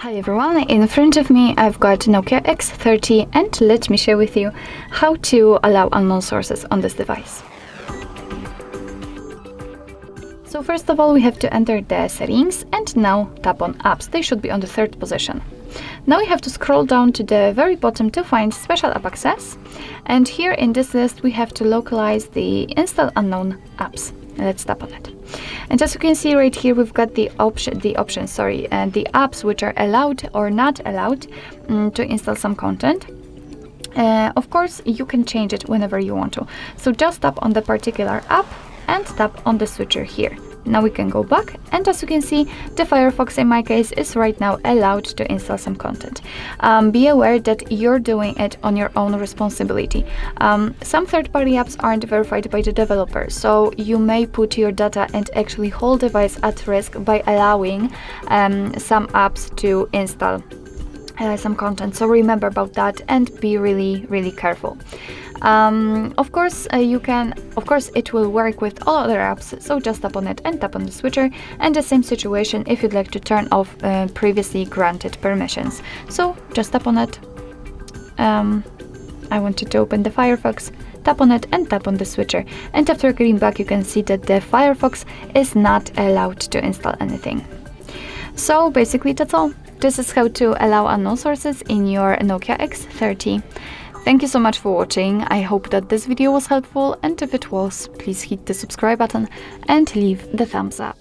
Hi everyone, in front of me I've got NOKIA X30 and let me share with you how to allow unknown sources on this device. So first of all we have to enter the settings and now tap on apps. They should be on the third position. Now we have to scroll down to the very bottom to find special app access, and here in this list we have to localize the install unknown apps. Let's tap on it. And as you can see right here, we've got the options, and the apps which are allowed or not allowed to install some content. Of course, you can change it whenever you want to. So just tap on the particular app and tap on the switcher here. Now we can go back, and as you can see, the Firefox in my case is right now allowed to install some content. Be aware that you're doing it on your own responsibility. Some third-party apps aren't verified by the developer, so you may put your data and actually whole device at risk by allowing some apps to install some content. So remember about that and be really careful. Of course it will work with all other apps, so just tap on it and tap on the switcher, and the same situation if you'd like to turn off previously granted permissions. So just tap on it. I wanted to open the Firefox, tap on it and tap on the switcher, and after getting back you can see that the Firefox is not allowed to install anything. So basically that's all. This is how to allow unknown sources in your NOKIA X30. Thank you so much for watching. I hope that this video was helpful, and if it was, please hit the subscribe button and leave the thumbs up.